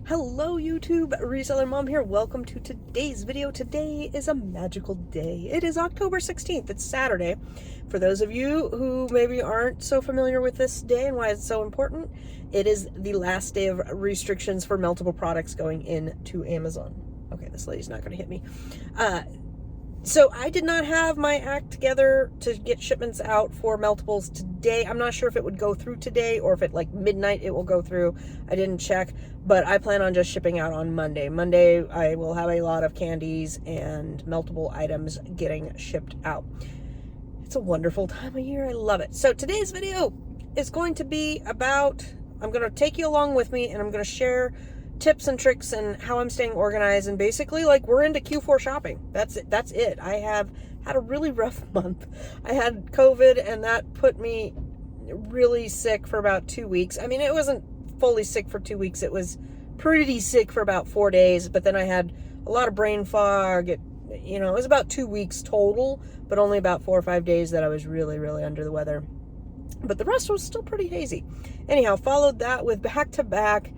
Hello YouTube, Reseller Mom here. Welcome to today's video. Today is a magical day. It is October 16th. It's Saturday. For those of you who maybe aren't so familiar with this day and why it's so important, it is the last day of restrictions for multiple products going into Amazon. Okay, this lady's not going to hit me. So I did not have my act together to get shipments out for multiples today. I'm not sure if it would go through today or if at like midnight it will go through. I didn't check, but I plan on just shipping out on Monday. Monday, I will have a lot of candies and multiple items getting shipped out. It's a wonderful time of year. I love it. So today's video is going to be about, I'm going to take you along with me and I'm going to share tips and tricks and how I'm staying organized, and basically like we're into Q4 shopping. That's it. I have had a really rough month. I had COVID and that put me really sick for about 2 weeks. I mean, it wasn't fully sick for 2 weeks. It was pretty sick for about 4 days, but then I had a lot of brain fog. It was about 2 weeks total, but only about 4 or 5 days that I was really, really under the weather. But the rest was still pretty hazy. Anyhow, followed that with back-to-back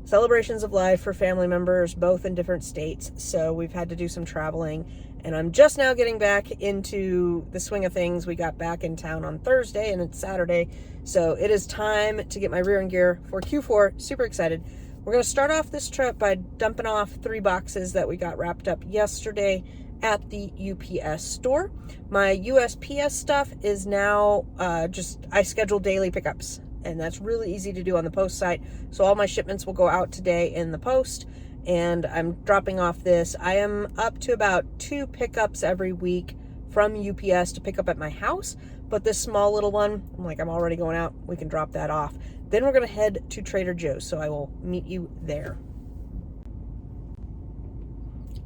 celebrations of life for family members, both in different states. So we've had to do some traveling, and I'm just now getting back into the swing of things. We got back in town on Thursday and it's Saturday. So it is time to get my rear end gear for Q4. Super excited. We're going to start off this trip by dumping off 3 boxes that we got wrapped up yesterday at the UPS store. My USPS stuff is now I schedule daily pickups. And that's really easy to do on the post site. So all my shipments will go out today in the post, and I'm dropping off this. I am up to about 2 pickups every week from UPS to pick up at my house. But this small little one, I'm already going out. We can drop that off. Then we're going to head to Trader Joe's. So I will meet you there.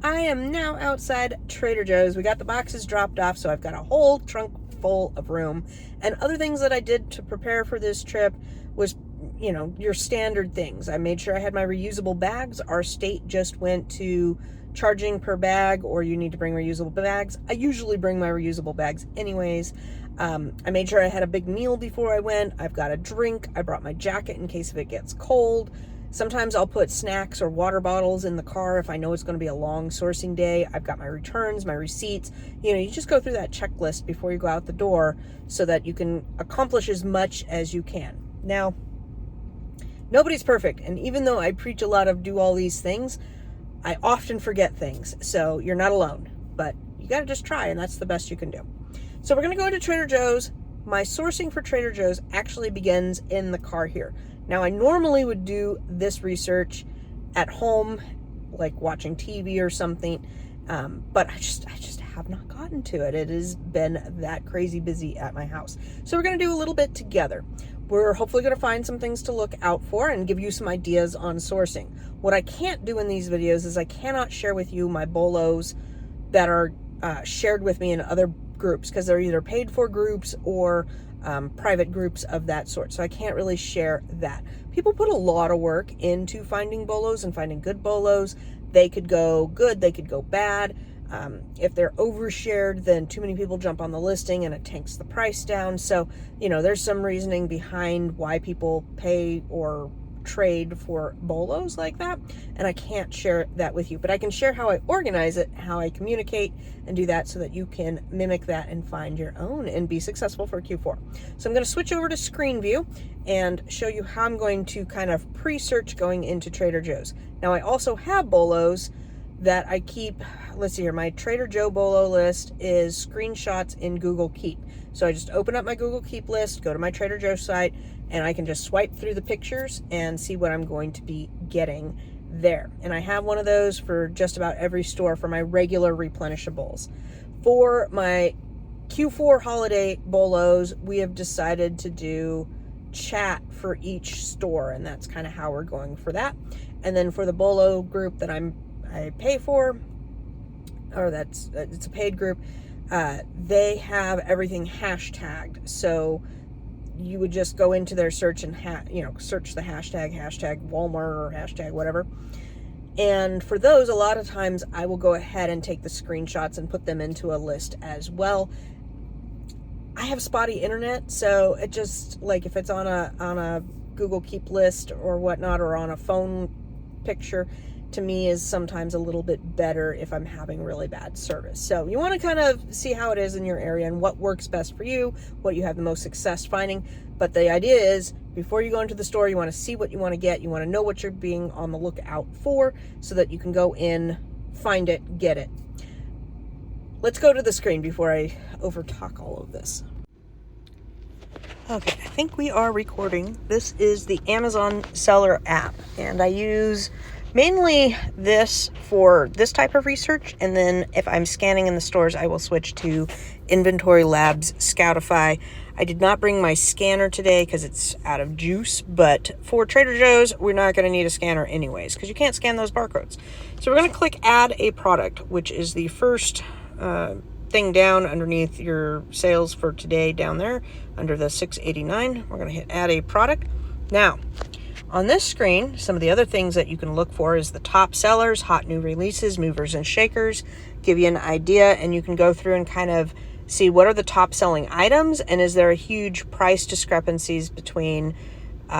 I am now outside Trader Joe's. We got the boxes dropped off, so I've got a whole trunk full of room. And other things that I did to prepare for this trip was, your standard things. I made sure I had my reusable bags. Our state just went to charging per bag, or you need to bring reusable bags. I usually bring my reusable bags anyways. I made sure I had a big meal before I went. I've got a drink. I brought my jacket in case if it gets cold. Sometimes I'll put snacks or water bottles in the car if I know it's going to be a long sourcing day. I've got my returns, my receipts. You just go through that checklist before you go out the door so that you can accomplish as much as you can. Now, nobody's perfect. And even though I preach a lot of do all these things, I often forget things. So you're not alone, but you got to just try, and that's the best you can do. So we're going to go into Trader Joe's. My sourcing for Trader Joe's actually begins in the car here. Now, I normally would do this research at home, like watching TV or something, but I just have not gotten to it. It has been that crazy busy at my house. So we're going to do a little bit together. We're hopefully going to find some things to look out for and give you some ideas on sourcing. What I can't do in these videos is I cannot share with you my bolos that are shared with me in other groups, because they're either paid for groups or private groups of that sort. So I can't really share that. People put a lot of work into finding bolos and finding good bolos. They could go good, they could go bad. If they're overshared, then too many people jump on the listing and it tanks the price down. So, there's some reasoning behind why people pay or trade for bolos like that, and I can't share that with you, but I can share how I organize it, how I communicate and do that so that you can mimic that and find your own and be successful for Q4. So I'm going to switch over to screen view and show you how I'm going to kind of pre-search going into Trader Joe's. Now, I also have bolos that I keep. Let's see here. My Trader Joe bolo list is screenshots in Google Keep. So I just open up my Google Keep list, go to my Trader Joe site, and I can just swipe through the pictures and see what I'm going to be getting there. And I have one of those for just about every store for my regular replenishables. For my Q4 holiday bolos, we have decided to do chat for each store, and that's kind of how we're going for that. And then for the bolo group that I pay for, or it's a paid group, they have everything hashtagged. So you would just go into their search and search the hashtag Walmart or hashtag whatever. And for those, a lot of times I will go ahead and take the screenshots and put them into a list as well. I have spotty internet, so it just, like, if it's on a Google Keep list or whatnot, or on a phone picture to me is sometimes a little bit better if I'm having really bad service. So you want to kind of see how it is in your area and what works best for you, what you have the most success finding. But the idea is, before you go into the store, you want to see what you want to get. You want to know what you're being on the lookout for so that you can go in, find it, get it. Let's go to the screen before I overtalk all of this. Okay, I think we are recording. This is the Amazon Seller app, and I use mainly this for this type of research, and then if I'm scanning in the stores, I will switch to Inventory Labs Scoutify. I did not bring my scanner today because it's out of juice, but for Trader Joe's, we're not going to need a scanner anyways because you can't scan those barcodes. So we're going to click Add a Product, which is the first thing down underneath your sales for today down there under the $6.89. We're going to hit Add a Product. Now, on this screen, some of the other things that you can look for is the top sellers, hot new releases, movers and shakers, give you an idea, and you can go through and kind of see what are the top selling items, and is there a huge price discrepancies between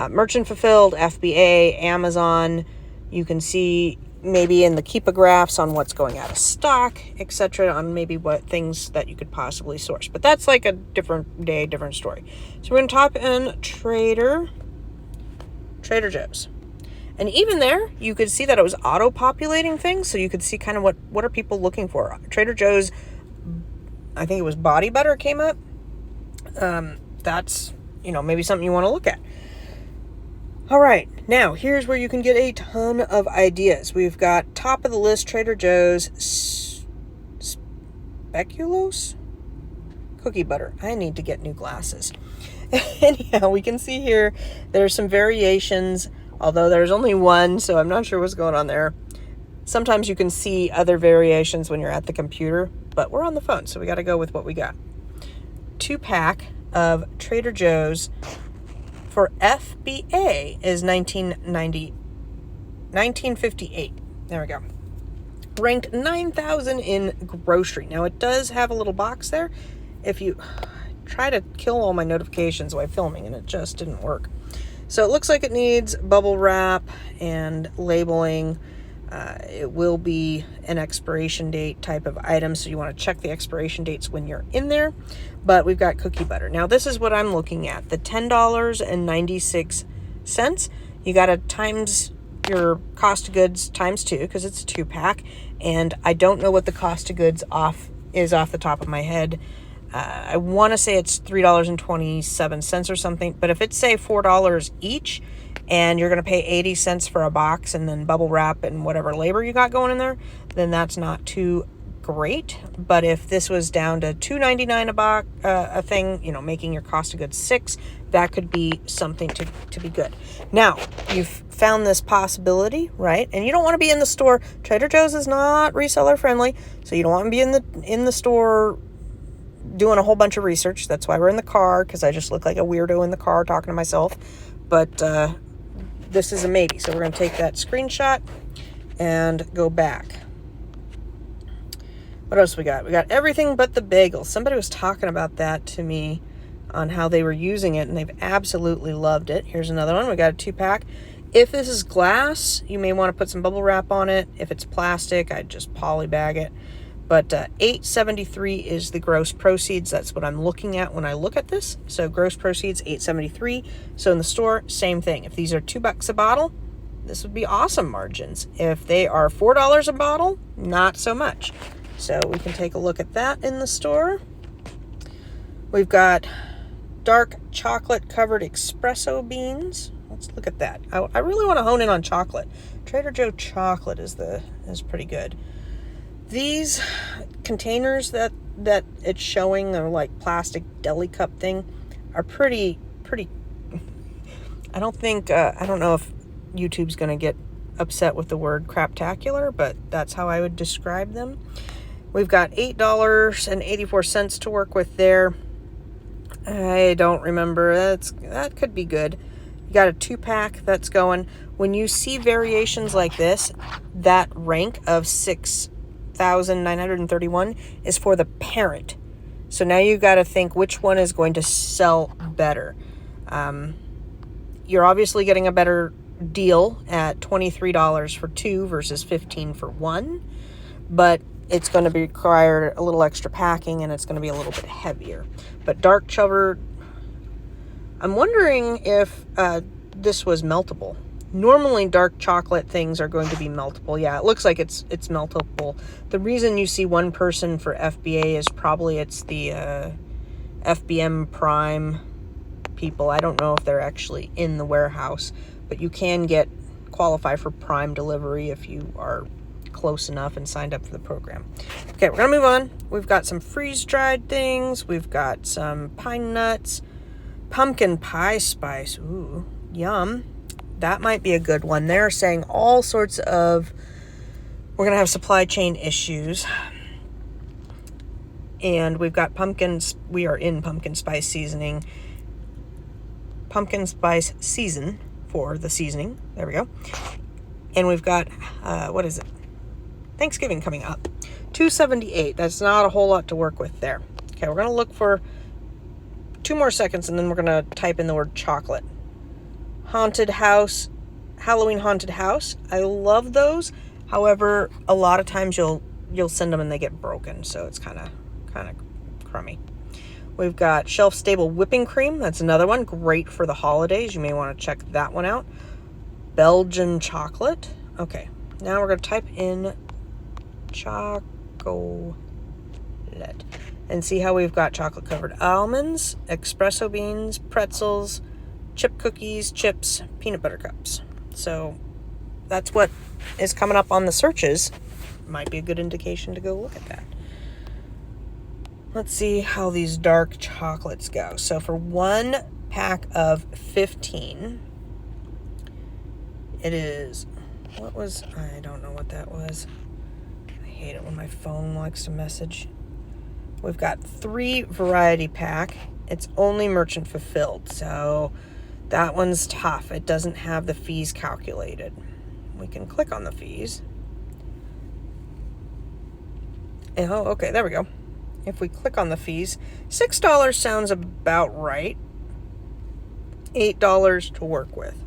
merchant fulfilled, FBA, Amazon. You can see maybe in the Keepa graphs on what's going out of stock, etc., on maybe what things that you could possibly source. But that's like a different day, different story. So we're going to type in Trader Joe's. And even there, you could see that it was auto-populating things, so you could see kind of what are people looking for. Trader Joe's, I think it was body butter came up. That's, maybe something you want to look at. All right, now here's where you can get a ton of ideas. We've got top of the list, Trader Joe's speculoos cookie butter. I need to get new glasses. Anyhow, we can see here there's some variations, although there's only one, so I'm not sure what's going on there. Sometimes you can see other variations when you're at the computer, but we're on the phone, so we got to go with what we got. 2-pack of Trader Joe's for FBA is $19.58. There we go. Ranked 9,000 in grocery. Now it does have a little box there. If you try to kill all my notifications while filming, and it just didn't work. So it looks like it needs bubble wrap and labeling. It will be an expiration date type of item, so you want to check the expiration dates when you're in there. But we've got cookie butter. Now this is what I'm looking at, the $10.96. You got to times your cost of goods times 2 because it's a 2-pack, and I don't know what the cost of goods is off the top of my head. I want to say it's $3.27 or something, but if it's say $4 each and you're going to pay 80 cents for a box and then bubble wrap and whatever labor you got going in there, then that's not too great. But if this was down to $2.99 a box, a thing, making your cost of goods $6, that could be something to be good. Now, you've found this possibility, right? And you don't want to be in the store. Trader Joe's is not reseller friendly, so you don't want to be in the store doing a whole bunch of research. That's why we're in the car, because I just look like a weirdo in the car talking to myself. But this is a maybe. So we're going to take that screenshot and go back. What else we got? We got everything but the bagel. Somebody was talking about that to me on how they were using it, and they've absolutely loved it. Here's another one. We got a 2-pack. If this is glass, you may want to put some bubble wrap on it. If it's plastic, I'd just poly bag it. But $8.73 is the gross proceeds. That's what I'm looking at when I look at this. So gross proceeds, $8.73. So in the store, same thing. If these are $2 a bottle, this would be awesome margins. If they are $4 a bottle, not so much. So we can take a look at that in the store. We've got dark chocolate covered espresso beans. Let's look at that. I really want to hone in on chocolate. Trader Joe chocolate is pretty good. These containers that it's showing, they're like plastic deli cup thing, are pretty. I don't know if YouTube's going to get upset with the word craptacular, but that's how I would describe them. We've got $8.84 to work with there. I don't remember. That could be good. You got a 2-pack that's going. When you see variations like this, that rank of 6,931 is for the parent. So now you got to think which one is going to sell better. You're obviously getting a better deal at $23 for 2 versus $15 for 1, but it's going to require a little extra packing and it's going to be a little bit heavier. But dark chocolate, I'm wondering if this was meltable. Normally dark chocolate things are going to be meltable. Yeah, it looks like it's meltable. The reason you see one person for FBA is probably it's the FBM Prime people. I don't know if they're actually in the warehouse, but you can qualify for Prime delivery if you are close enough and signed up for the program. Okay, we're gonna move on. We've got some freeze-dried things. We've got some pine nuts, pumpkin pie spice. Ooh, yum. That might be a good one. They're saying all sorts of, we're going to have supply chain issues. And we've got pumpkins. We are in pumpkin spice seasoning. Pumpkin spice season for the seasoning. There we go. And we've got, what is it? Thanksgiving coming up. $2.78. That's not a whole lot to work with there. Okay, we're going to look for 2 more seconds and then we're going to type in the word chocolate. Haunted house, Halloween haunted house. I love those. However, a lot of times you'll send them and they get broken, so it's kind of crummy. We've got shelf stable whipping cream. That's another one, great for the holidays. You may want to check that one out. Belgian chocolate. Okay, now we're going to type in chocolate and see how we've got chocolate covered almonds, espresso beans, pretzels, chip cookies, chips, peanut butter cups. So that's what is coming up on the searches. Might be a good indication to go look at that. Let's see how these dark chocolates go. So for 1 pack of 15, it is, I don't know what that was. I hate it when my phone likes to message. We've got 3 variety pack. It's only merchant fulfilled, so that one's tough. It doesn't have the fees calculated. We can click on the fees. Oh, okay, there we go. If we click on the fees, $6 sounds about right. $8 to work with.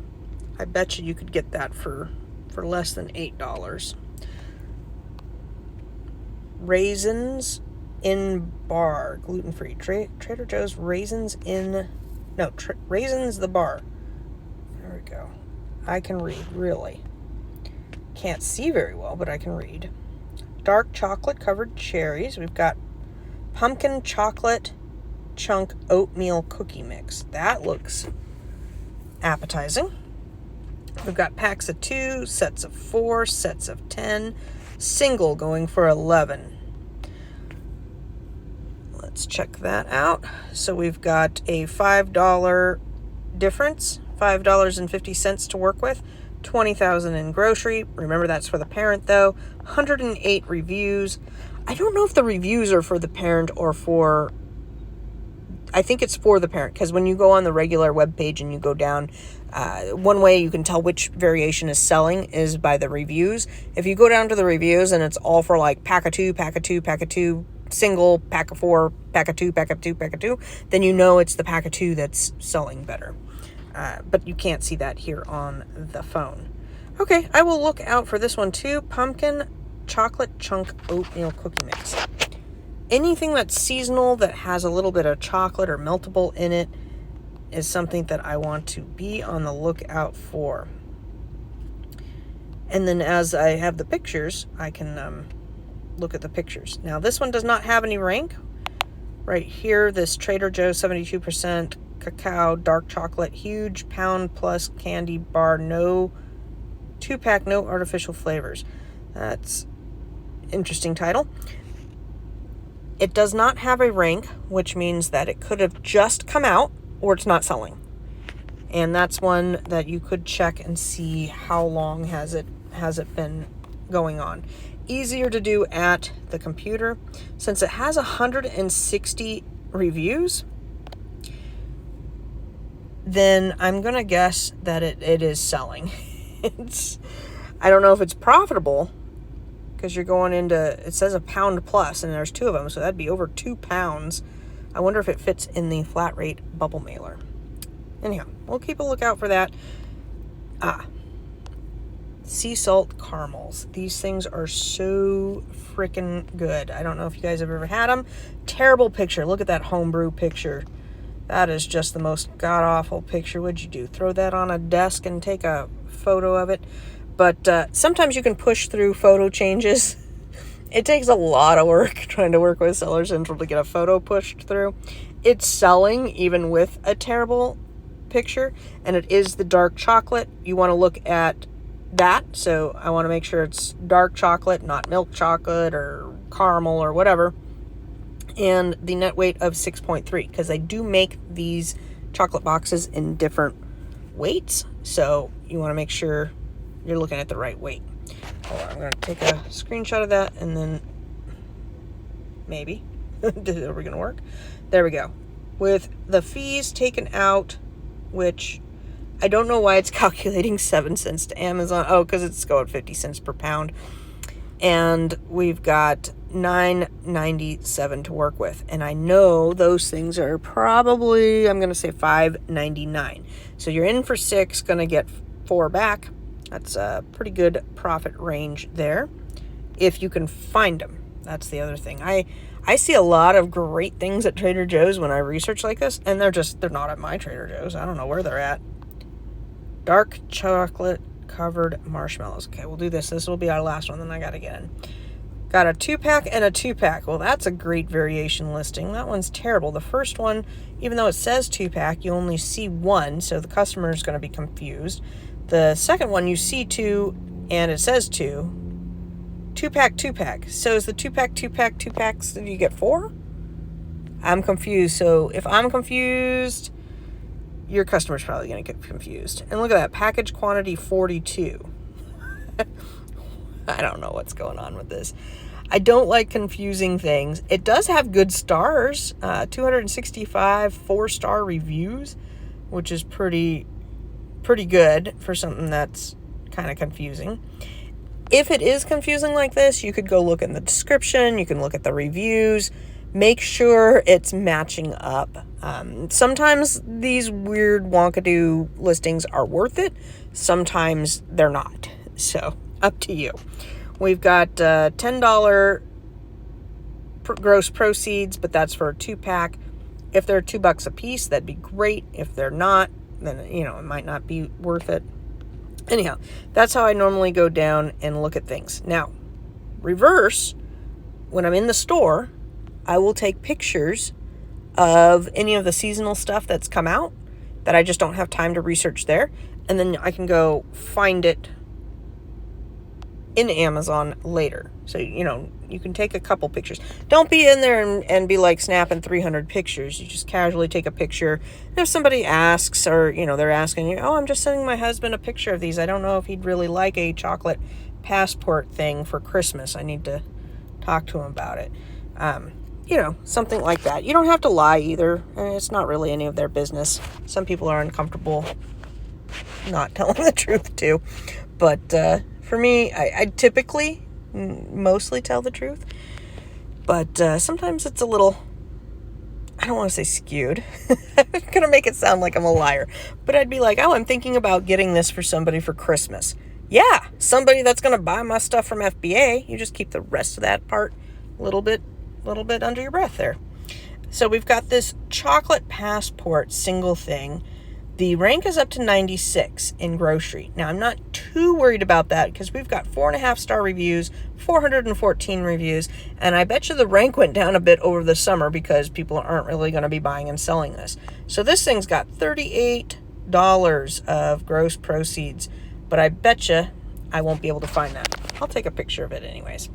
I bet you could get that for less than $8. Raisins in bar, gluten-free. Trader Joe's raisins in... No, Raisins the bar. There we go. I can read, really. Can't see very well, but I can read. Dark chocolate covered cherries. We've got pumpkin chocolate chunk oatmeal cookie mix. That looks appetizing. We've got packs of 2, sets of 4, sets of 10, single going for $11. Let's check that out. So we've got a $5 difference, $5.50 to work with, $20,000 in grocery. Remember, that's for the parent though. 108 reviews. I don't know if the reviews are for the parent or for, I think it's for the parent, because when you go on the regular web page and you go down, one way you can tell which variation is selling is by the reviews. If you go down to the reviews and it's all for like pack of 2, pack of 2, pack of 2, single, pack of 4, pack of 2, pack of 2, pack of 2, then you know it's the pack of 2 that's selling better. But you can't see that here on the phone. Okay, I will look out for this one too. Pumpkin chocolate chunk oatmeal cookie mix. Anything that's seasonal that has a little bit of chocolate or meltable in it is something that I want to be on the lookout for. And then as I have the pictures, I can look at the pictures. Now this one does not have any rank. Right here, this Trader Joe's 72% cacao dark chocolate huge pound plus candy bar, no 2-pack, no artificial flavors. That's interesting title. It does not have a rank, which means that it could have just come out or it's not selling. And that's one that you could check and see how long has it been going on. Easier to do at the computer. Since it has 160 reviews, then I'm going to guess that it is selling. I don't know if it's profitable, because you're going into, it says a pound plus, and there's 2 of them, so that'd be over 2 pounds. I wonder if it fits in the flat rate bubble mailer. Anyhow, we'll keep a lookout for that. sea salt caramels. These things are so freaking good. I don't know if you guys have ever had them. Terrible picture. Look at that homebrew picture. That is just the most god-awful picture. What'd you do? Throw that on a desk and take a photo of it? But sometimes you can push through photo changes. It takes a lot of work trying to work with Seller Central to get a photo pushed through. It's selling even with a terrible picture, and it is the dark chocolate. You want to look at that. So I want to make sure it's dark chocolate, not milk chocolate or caramel or whatever. And the net weight of 6.3, because I do make these chocolate boxes in different weights. So you want to make sure you're looking at the right weight. Hold on, I'm going to take a screenshot of that, and then maybe. Are we going to work? There we go. With the fees taken out, which I don't know why it's calculating 7 cents to Amazon. Oh, because it's going 50 cents per pound. And we've got $9.97 to work with. And I know those things are probably, I'm going to say $5.99. So you're in for 6, going to get 4 back. That's a pretty good profit range there, if you can find them. That's the other thing. I see a lot of great things at Trader Joe's when I research like this, and they're not at my Trader Joe's. I don't know where they're at. Dark chocolate covered marshmallows. Okay, we'll do this. This will be our last one, then I gotta get in. Got a 2-pack and a 2-pack. Well, that's a great variation listing. That one's terrible. The first one, even though it says 2-pack, you only see 1, so the customer is going to be confused. The second one, you see 2, and it says 2. 2-pack, 2-pack. So is the 2-pack, 2-pack, 2-packs, did you get 4? I'm confused. So if I'm confused, your customer's probably going to get confused. And look at that, package quantity 42. I don't know what's going on with this. I don't like confusing things. It does have good stars, 265 4-star reviews, which is pretty good for something that's kind of confusing. If it is confusing like this, you could go look in the description. You can look at the reviews. Make sure it's matching up. Sometimes these weird wonkadoo listings are worth it. Sometimes they're not. So up to you. We've got $10 gross proceeds, but that's for a 2-pack. If they're $2 a piece, that'd be great. If they're not, then it might not be worth it. Anyhow, that's how I normally go down and look at things. Now, reverse, when I'm in the store, I will take pictures of any of the seasonal stuff that's come out that I just don't have time to research there. And then I can go find it in Amazon later. So, you can take a couple pictures. Don't be in there and be like snapping 300 pictures. You just casually take a picture. And if somebody asks, or, they're asking you, I'm just sending my husband a picture of these. I don't know if he'd really like a chocolate passport thing for Christmas. I need to talk to him about it. Something like that. You don't have to lie either. It's not really any of their business. Some people are uncomfortable not telling the truth too. But for me, I typically mostly tell the truth. But sometimes it's a little, I don't want to say skewed. I'm going to make it sound like I'm a liar. But I'd be like, I'm thinking about getting this for somebody for Christmas. Yeah, somebody that's going to buy my stuff from FBA. You just keep the rest of that part a little bit under your breath there. So we've got this chocolate passport single thing. The rank is up to 96 in grocery. Now, I'm not too worried about that because we've got 4.5-star reviews, 414 reviews, and I bet you the rank went down a bit over the summer because people aren't really going to be buying and selling this. So this thing's got $38 of gross proceeds, but I bet you I won't be able to find that. I'll take a picture of it anyways.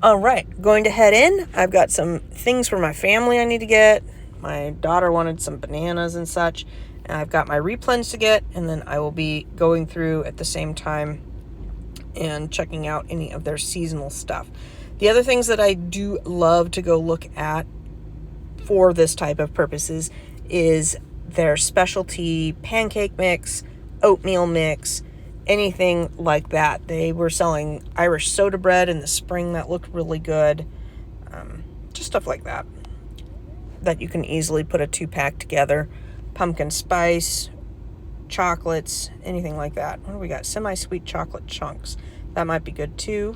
All right, going to head in. I've got some things for my family I need to get. My daughter wanted some bananas and such. And I've got my replens to get, and then I will be going through at the same time and checking out any of their seasonal stuff. The other things that I do love to go look at for this type of purposes is their specialty pancake mix, oatmeal mix, anything like that. They were selling Irish soda bread in the spring that looked really good. Just stuff like that you can easily put a 2-pack together. Pumpkin spice, chocolates, anything like that. What do we got? Semi-sweet chocolate chunks. That might be good too.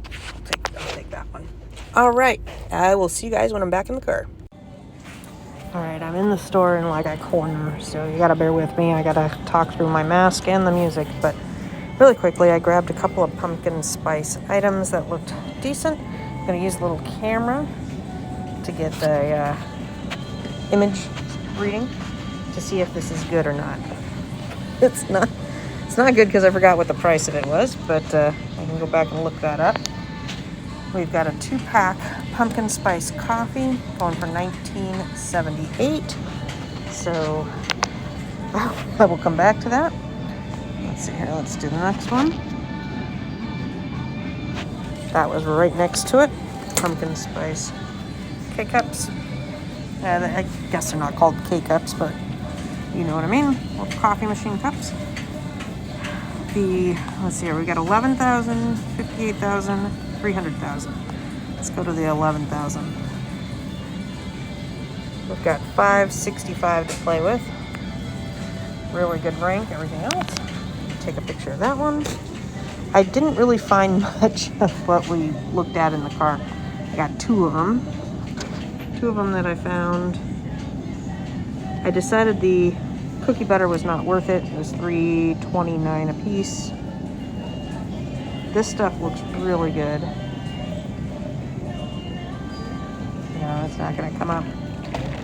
I'll take that one. All right, I will see you guys when I'm back in the car. All right, I'm in the store in like a corner, so you gotta bear with me. I gotta talk through my mask and the music, but really quickly, I grabbed a couple of pumpkin spice items that looked decent. I'm gonna use a little camera to get the image reading to see if this is good or not. It's not good because I forgot what the price of it was, but I can go back and look that up. We've got a 2-pack pumpkin spice coffee going for $19.78. So I will come back to that. Let's see here. Let's do the next one. That was right next to it. Pumpkin spice K-cups. I guess they're not called K-cups, but you know what I mean. Little coffee machine cups. Let's see here. We got 11,000, 58,000, 300,000. Let's go to the 11,000. We've got 565 to play with. Really good rank. Everything else. Take a picture of that one. I didn't really find much of what we looked at in the car. I got 2 of them. 2 of them that I found. I decided the cookie butter was not worth it. It was $3.29 a piece. This stuff looks really good. No, it's not going to come up.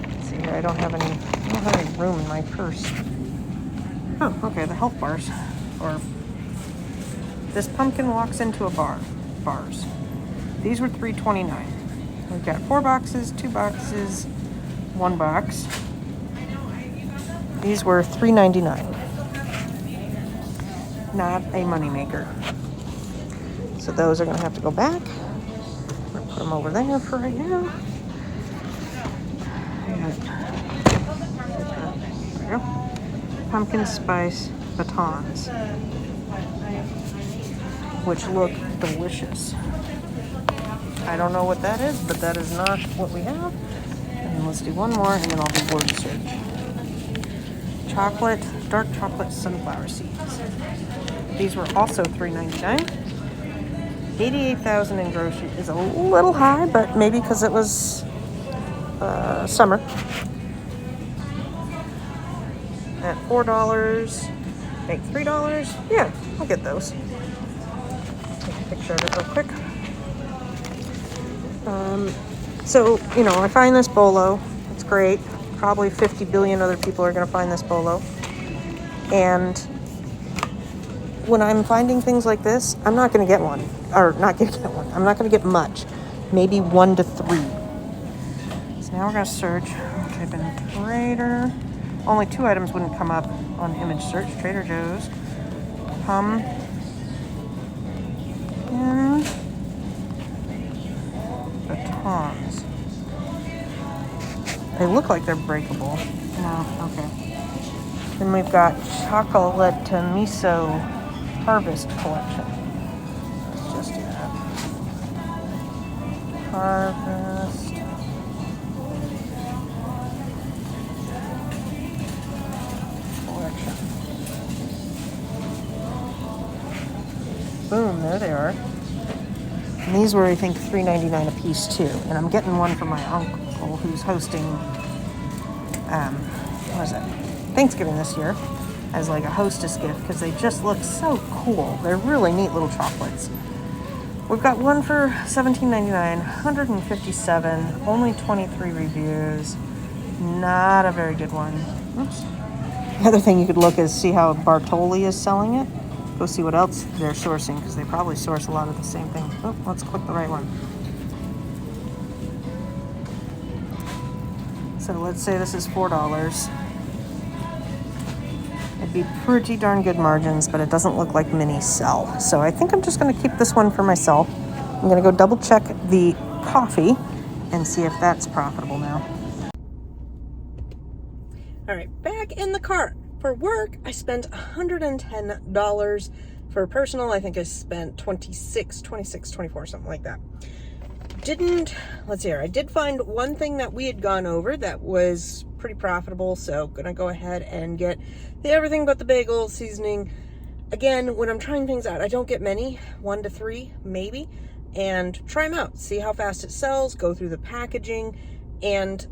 Let's see here. I don't have any room in my purse. Oh, okay. The health bars. Or this pumpkin walks into a bars. These were $3.29. We've got 4 boxes, 2 boxes, 1 box. These were $3.99. Not a moneymaker. So those are going to have to go back. I'm going to put them over there for right now. There we go. Pumpkin spice batons, which look delicious. I don't know what that is, but that is not what we have. And let's do one more, and then I'll do word search. Dark chocolate sunflower seeds. These were also $3.99. 88,000 in grocery is a little high, but maybe because it was summer. At $4, make $3. Yeah, I'll get those. Take a picture of it real quick. So, you know, I find this bolo. It's great. Probably 50 billion other people are going to find this bolo. And when I'm finding things like this, I'm not going to get one. Or not going to get one. I'm not going to get much. Maybe 1 to 3. So now we're going to search. Type in Trader. Only 2 items wouldn't come up on image search. Trader Joe's. And batons. They look like they're breakable. No, okay. Then we've got chocolate miso harvest collection. Let's just do that. Harvest. Collection. Boom, there they are. And these were, I think, $3.99 a piece too. And I'm getting one for my uncle who's hosting, Thanksgiving this year as like a hostess gift because they just look so cool. They're really neat little chocolates. We've got one for $17.99, 157, only 23 reviews. Not a very good one. Oops. The other thing you could look is see how Bartoli is selling it. Go see what else they're sourcing because they probably source a lot of the same thing. Oh, let's click the right one. So let's say this is $4. It'd be pretty darn good margins, but it doesn't look like many sell. So I think I'm just going to keep this one for myself. I'm going to go double check the coffee and see if that's profitable now. All right, back in the car. For work, I spent $110. For personal, I think I spent 24, something like that. let's see here, I did find one thing that we had gone over that was pretty profitable, so gonna go ahead and get the everything but the bagel seasoning. Again, when I'm trying things out, I don't get many, 1 to 3 maybe, and try them out, see how fast it sells, go through the packaging. And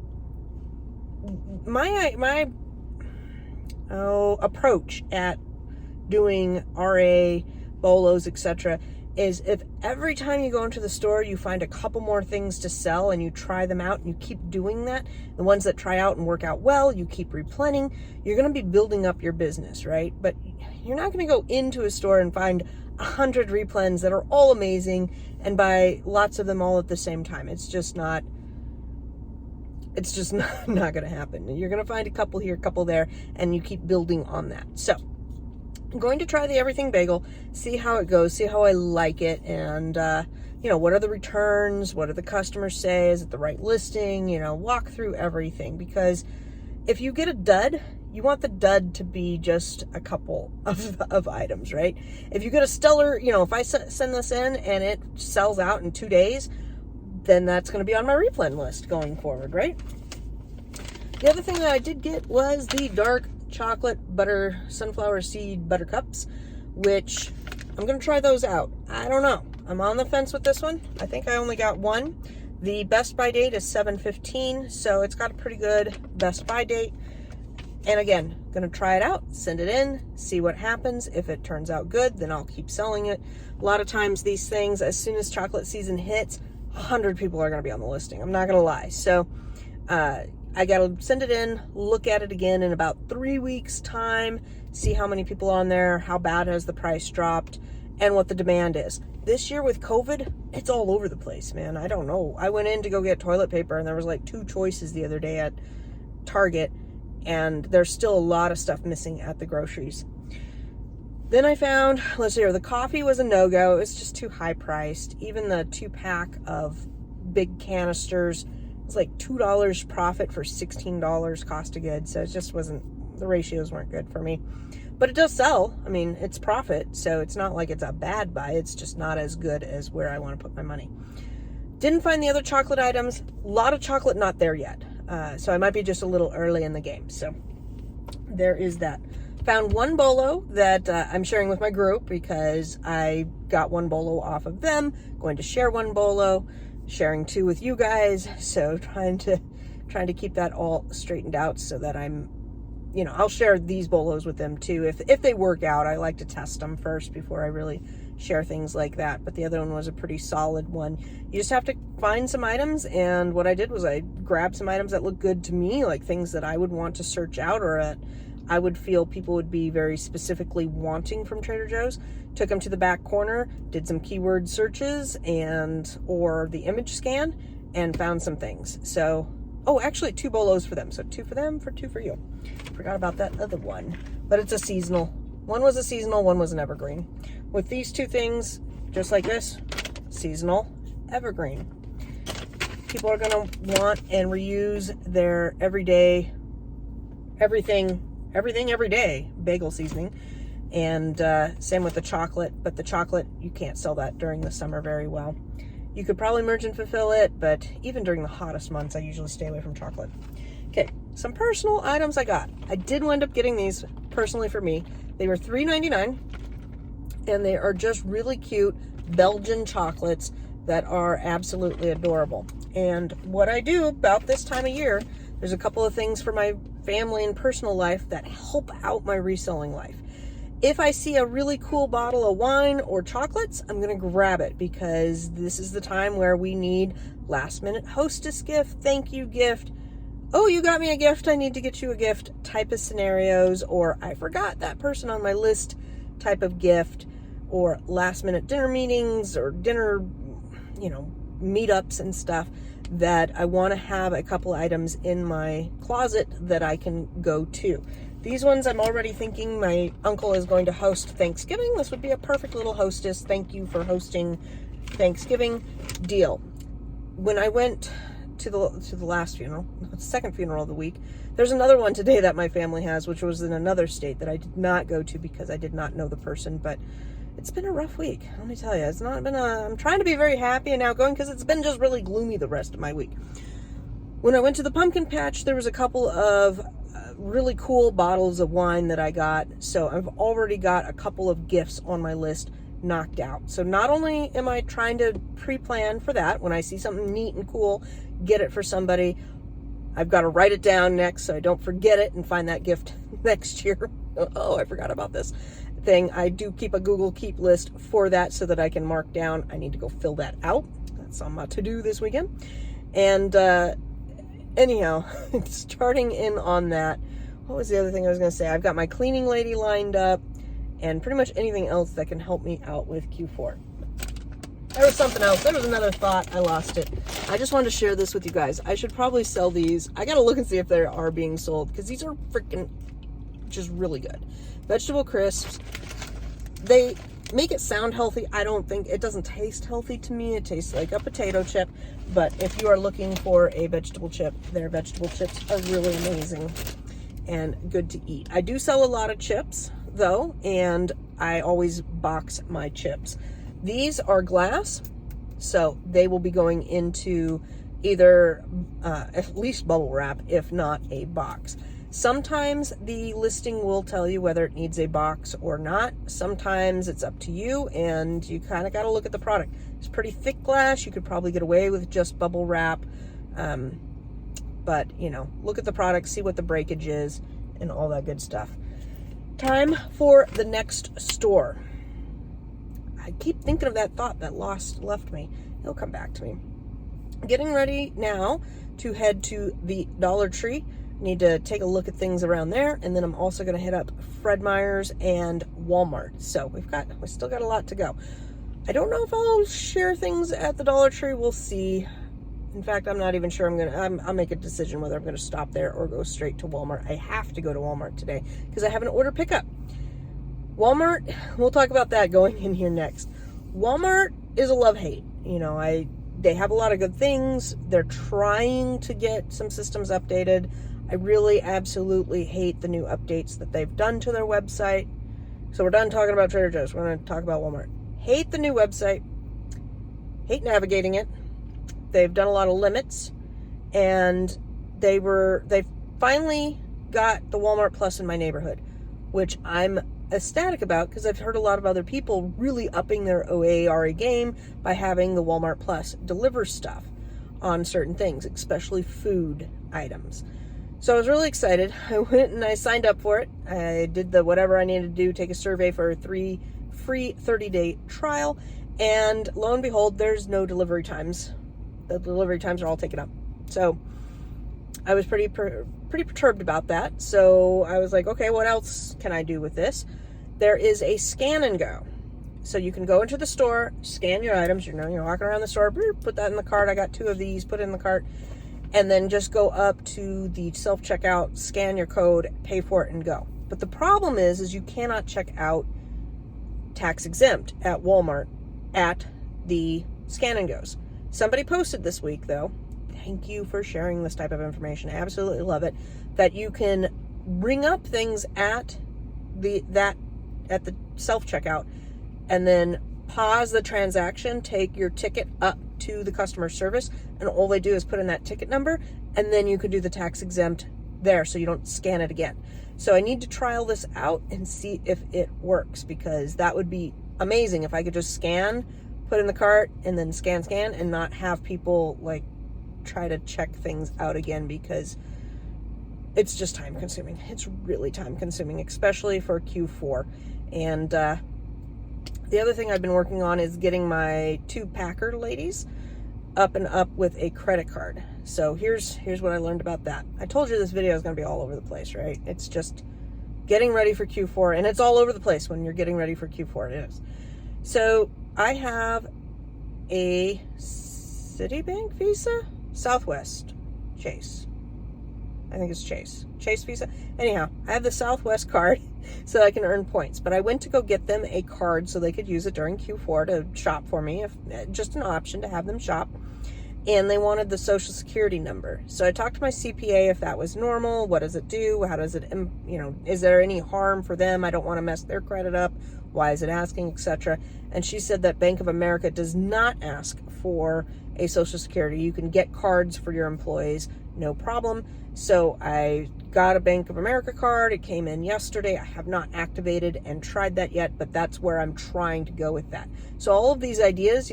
my approach at doing RA, bolos, etc. is if every time you go into the store you find a couple more things to sell and you try them out and you keep doing that, the ones that try out and work out well, you keep replenishing, you're going to be building up your business, right? But you're not going to go into a store and find 100 replens that are all amazing and buy lots of them all at the same time. It's just not going to happen. You're going to find a couple here, a couple there, and you keep building on that. So I'm going to try the everything bagel, see how it goes, see how I like it, and what are the returns, what do the customers say, is it the right listing, walk through everything. Because if you get a dud, you want the dud to be just a couple of items, right? If you get a stellar, if I send this in and it sells out in 2 days, then that's going to be on my replen list going forward, right? The other thing that I did get was the dark chocolate butter sunflower seed butter cups, which I'm going to try those out. I don't know. I'm on the fence with this one. I think I only got one. The best by date is 7/15, so it's got a pretty good best by date. And again, going to try it out, send it in, see what happens. If it turns out good, then I'll keep selling it. A lot of times these things, as soon as chocolate season hits, 100 people are going to be on the listing. I'm not going to lie. So I got to send it in, look at it again in about 3 weeks time, see how many people are on there, how bad has the price dropped, and what the demand is. This year with COVID, it's all over the place, man. I don't know. I went in to go get toilet paper and there was like 2 choices the other day at Target, and there's still a lot of stuff missing at the groceries. Then I found, let's see here, the coffee was a no-go. It was just too high priced. Even the 2-pack of big canisters was like $2 profit for $16 cost of goods. So it just wasn't, the ratios weren't good for me. But it does sell. I mean, it's profit. So it's not like it's a bad buy. It's just not as good as where I want to put my money. Didn't find the other chocolate items. A lot of chocolate not there yet. So I might be just a little early in the game. So there is that. Found one bolo that I'm sharing with my group because I got one bolo off of them. Going to share one bolo, sharing 2 with you guys. So trying to keep that all straightened out so that I'm, I'll share these bolos with them too. If they work out, I like to test them first before I really share things like that. But the other one was a pretty solid one. You just have to find some items, and what I did was I grabbed some items that look good to me, like things that I would want to search out or that I would feel people would be very specifically wanting from Trader Joe's. Took them to the back corner, did some keyword searches or the image scan, and found some things. So, actually 2 bolos for them. So 2 for them, 2 for you. Forgot about that other one, but it's a seasonal. One was a seasonal, one was an evergreen. With these 2 things, just like this, seasonal, evergreen. People are going to want and reuse their everyday, everything every day bagel seasoning. And same with the chocolate, but the chocolate, you can't sell that during the summer very well. You could probably merge and fulfill it, but even during the hottest months, I usually stay away from chocolate. Okay, some personal items I got. I did wind up getting these personally for me. They were $3.99, and they are just really cute Belgian chocolates that are absolutely adorable. And what I do about this time of year, there's a couple of things for my family and personal life that help out my reselling life. If I see a really cool bottle of wine or chocolates, I'm going to grab it because this is the time where we need last minute hostess gift, thank you gift, oh, you got me a gift, I need to get you a gift type of scenarios, or I forgot that person on my list type of gift, or last minute dinner meetings or dinner, meetups and stuff that I want to have a couple items in my closet that I can go to. These ones I'm already thinking my uncle is going to host Thanksgiving. This would be a perfect little hostess. Thank you for hosting Thanksgiving deal. When I went to the last funeral, the second funeral of the week, there's another one today that my family has, which was in another state that I did not go to because I did not know the person, but it's been a rough week. Let me tell you, it's not been I'm trying to be very happy and outgoing because it's been just really gloomy the rest of my week. When I went to the pumpkin patch, there was a couple of really cool bottles of wine that I got. So I've already got a couple of gifts on my list knocked out. So not only am I trying to pre-plan for that, when I see something neat and cool, get it for somebody, I've got to write it down next so I don't forget it and find that gift next year. Oh, I forgot about this thing. I do keep a Google Keep list for that so that I can mark down. I need to go fill that out. That's on my to-do this weekend. And anyhow, starting in on that, what was the other thing I was going to say? I've got my cleaning lady lined up and pretty much anything else that can help me out with Q4. There was something else. There was another thought. I lost it. I just wanted to share this with you guys. I should probably sell these. I got to look and see if they are being sold because these are freaking just really good. Vegetable crisps. They make it sound healthy. I don't think it doesn't taste healthy to me. It tastes like a potato chip. But if you are looking for a vegetable chip, their vegetable chips are really amazing and good to eat. I do sell a lot of chips though, and I always box my chips. These are glass, so they will be going into either at least bubble wrap, if not a box. Sometimes the listing will tell you whether it needs a box or not. Sometimes it's up to you, and you kind of got to look at the product. It's pretty thick glass. You could probably get away with just bubble wrap. But, you know, look at the product, see what the breakage is, and all that good stuff. Time for the next store. I keep thinking of that thought that left me. It'll come back to me. Getting ready now to head to the Dollar Tree. Need to take a look at things around there, and then I'm also going to hit up Fred Meyer's and Walmart. So we still got a lot to go. I don't know if I'll share things at the Dollar Tree. We'll see. In fact, I'm not even sure I'll make a decision whether I'm going to stop there or go straight to Walmart. I have to go to Walmart today because I have an order pickup. Walmart, we'll talk about that going in here next. Walmart is a love-hate. You know, they have a lot of good things. They're trying to get some systems updated. I really absolutely hate the new updates that they've done to their website. So we're done talking about Trader Joe's. We're going to talk about Walmart. Hate the new website. Hate navigating it. They've done a lot of limits, and they finally got the Walmart Plus in my neighborhood, which I'm ecstatic about because I've heard a lot of other people really upping their OARA game by having the Walmart Plus deliver stuff on certain things, especially food items. So I was really excited. I went and I signed up for it. I did whatever I needed to do, take a survey for a free 30-day trial, and lo and behold, there's no delivery times. The delivery times are all taken up. So I was pretty perturbed about that. So I was like, okay, what else can I do with this? There is a scan and go. So you can go into the store, scan your items. You're walking around the store, put that in the cart. I got 2 of these, put it in the cart. And then just go up to the self-checkout, scan your code, pay for it, and go. But the problem is you cannot check out tax exempt at Walmart at the scan and goes. Somebody posted this week, though, thank you for sharing this type of information, I absolutely love it, that you can ring up things at the self-checkout and then pause the transaction, take your ticket up to the customer service, and all they do is put in that ticket number, and then you can do the tax exempt there so you don't scan it again. So I need to trial this out and see if it works, because that would be amazing if I could just scan, put in the cart, and then scan, and not have people like try to check things out again, because it's just time consuming. It's really time consuming, especially for Q4. And the other thing I've been working on is getting my 2 Packer ladies up and up with a credit card. So here's what I learned about that. I told you this video is going to be all over the place, right? It's just getting ready for Q4, and it's all over the place when you're getting ready for Q4. It is. So I have a Citibank Visa, Southwest Chase. I think it's Chase Visa. Anyhow, I have the Southwest card so I can earn points, but I went to go get them a card so they could use it during Q4 to shop for me, just an option to have them shop. and they wanted the social security number. So I talked to my CPA if that was normal. What does it do? How does it, is there any harm for them? I don't want to mess their credit up. Why is it asking, etc. And she said that Bank of America does not ask for a social security. You can get cards for your employees, no problem. So I got a Bank of America card. It came in yesterday. I have not activated and tried that yet, but that's where I'm trying to go with that. So all of these ideas,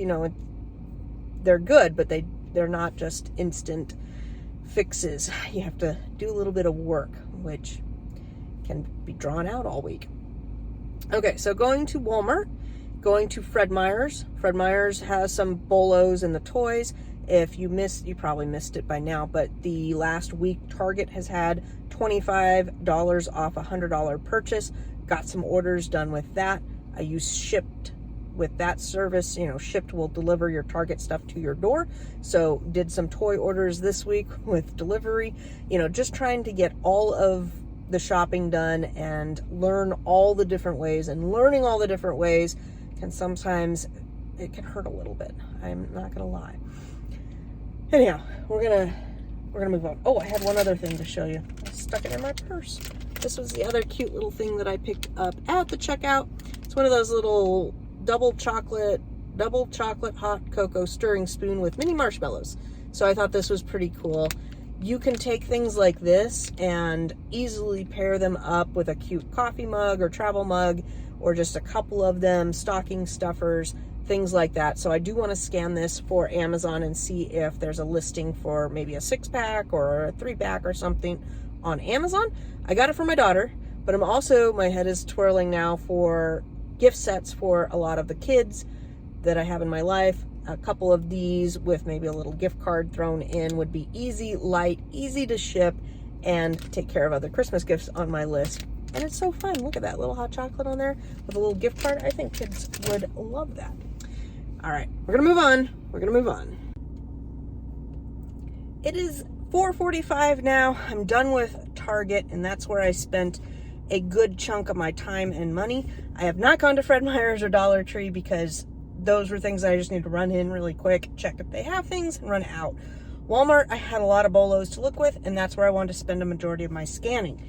they're good, but they're not just instant fixes. You have to do a little bit of work, which can be drawn out all week. Okay, so going to Walmart, going to Fred Meyer's. Fred Meyer's has some bolos in the toys. If you probably missed it by now, but the last week Target has had $25 off a $100 purchase. Got some orders done with that. I use Shipt with that service. Shipt will deliver your Target stuff to your door. So did some toy orders this week with delivery. Just trying to get all of the shopping done and learn all the different ways. And learning all the different ways can sometimes, it can hurt a little bit. I'm not gonna lie. Anyhow, we're gonna move on. Oh, I had one other thing to show you. I stuck it in my purse. This was the other cute little thing that I picked up at the checkout. It's one of those little double chocolate hot cocoa stirring spoon with mini marshmallows. So I thought this was pretty cool. You can take things like this and easily pair them up with a cute coffee mug or travel mug, or just a couple of them, stocking stuffers, things like that. So I do want to scan this for Amazon and see if there's a listing for maybe a 6-pack or a 3-pack or something on Amazon. I got it for my daughter, but my head is twirling now for gift sets for a lot of the kids that I have in my life. A couple of these with maybe a little gift card thrown in would be easy, light, easy to ship, and take care of other Christmas gifts on my list. And it's so fun. Look at that little hot chocolate on there with a little gift card. I think kids would love that. All right, we're gonna move on. It is 4:45 now. I'm done with Target, and that's where I spent a good chunk of my time and money. I have not gone to Fred Meyer's or Dollar Tree because those were things I just need to run in really quick, check if they have things, and run out. Walmart, I had a lot of bolos to look with, and that's where I wanted to spend a majority of my scanning.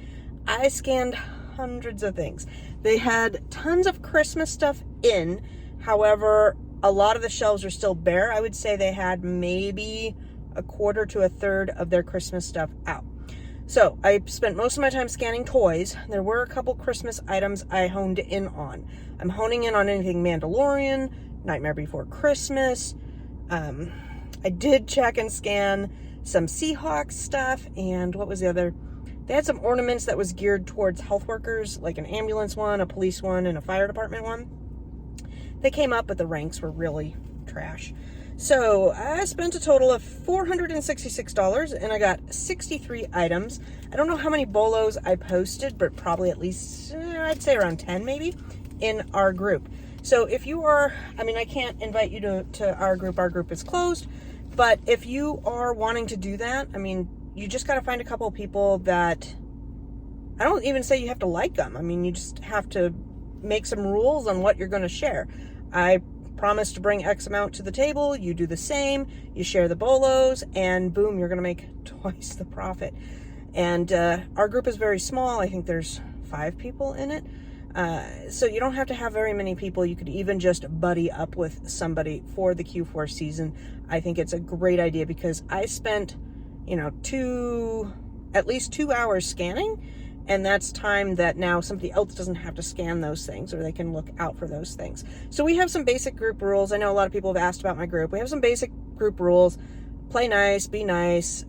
I scanned hundreds of things. They had tons of Christmas stuff in. However, a lot of the shelves are still bare. I would say they had maybe a quarter to a third of their Christmas stuff out. So I spent most of my time scanning toys. There were a couple Christmas items I honed in on. I'm honing in on anything Mandalorian, Nightmare Before Christmas. I did check and scan some Seahawks stuff, and what was the other? They had some ornaments that was geared towards health workers, like an ambulance one, a police one, and a fire department one. They came up, but the ranks were really trash. So I spent a total of $466, and I got 63 items. I don't know how many bolos I posted, but probably at least, I'd say around 10 maybe, in our group. So if you are, I can't invite you to our group is closed, but if you are wanting to do that, you just got to find a couple of people that, I don't even say you have to like them. You just have to make some rules on what you're going to share. I promise to bring X amount to the table. You do the same. You share the bolos, and boom, you're going to make twice the profit. And our group is very small. I think there's 5 people in it. So you don't have to have very many people. You could even just buddy up with somebody for the Q4 season. I think it's a great idea because I spent, at least 2 hours scanning, and that's time that now somebody else doesn't have to scan those things, or they can look out for those things. So we have some basic group rules. I know a lot of people have asked about my group. We have some basic group rules. Play nice, be nice,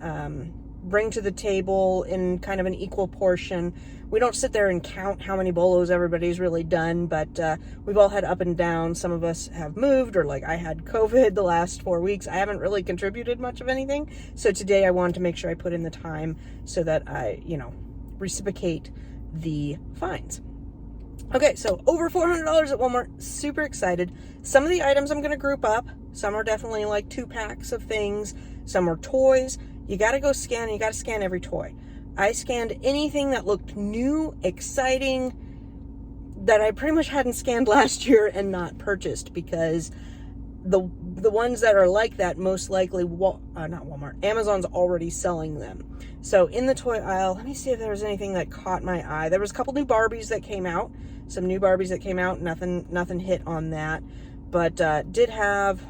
bring to the table in kind of an equal portion. We don't sit there and count how many bolos everybody's really done, but we've all had up and down. Some of us have moved, or like I had COVID the last 4 weeks. I haven't really contributed much of anything. So today I wanted to make sure I put in the time so that I, reciprocate the fines. Okay, so over $400 at Walmart. Super excited. Some of the items I'm going to group up. Some are definitely like 2 packs of things. Some are toys. You got to go scan. You got to scan every toy. I scanned anything that looked new, exciting, that I pretty much hadn't scanned last year and not purchased, because the ones that are like that, most likely, not Walmart, Amazon's already selling them. So in the toy aisle, let me see if there was anything that caught my eye. There was a couple new Barbies that came out, nothing hit on that, but did have,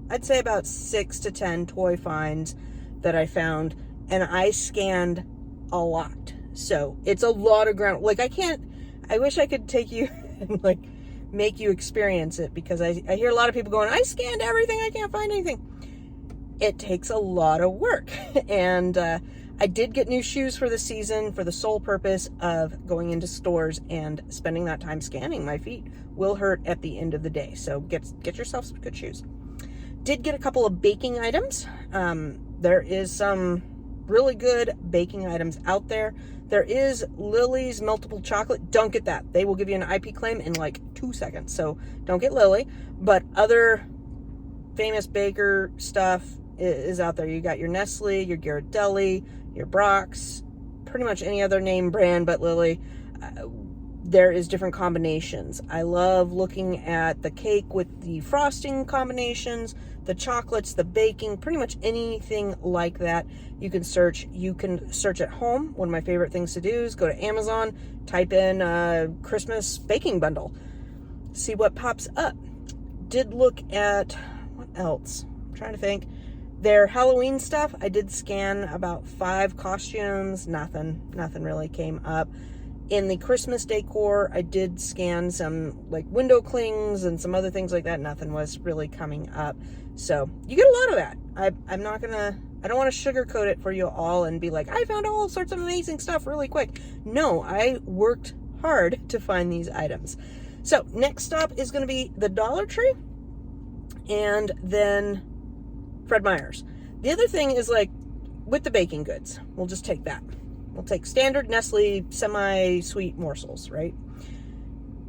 I'd say about 6 to 10 toy finds that I found, and I scanned a lot. So it's a lot of ground. Like, I wish I could take you and like make you experience it, because I hear a lot of people going, I scanned everything, I can't find anything. It takes a lot of work. And I did get new shoes for the season for the sole purpose of going into stores and spending that time scanning. My feet will hurt at the end of the day. So get yourself some good shoes. Did get a couple of baking items. There is some really good baking items out there. There is Lily's Meltable Chocolate. Don't get that. They will give you an IP claim in like 2 seconds. So don't get Lily. But other famous baker stuff is out there. You got your Nestle, your Ghirardelli, your Brock's, pretty much any other name brand but Lily. There is different combinations. I love looking at the cake with the frosting combinations, the chocolates, the baking, pretty much anything like that. You can search at home. One of my favorite things to do is go to Amazon, type in Christmas baking bundle, see what pops up. Did look at, what else? I'm trying to think. Their Halloween stuff, I did scan about 5 costumes. Nothing really came up. In the Christmas decor, I did scan some like window clings and some other things like that. Nothing was really coming up. So you get a lot of that. I don't want to sugarcoat it for you all and be like, I found all sorts of amazing stuff really quick. No, I worked hard to find these items. So next stop is going to be the Dollar Tree and then Fred Meyer's. The other thing is, like, with the baking goods, we'll just take that. We'll take standard Nestle semi-sweet morsels, right?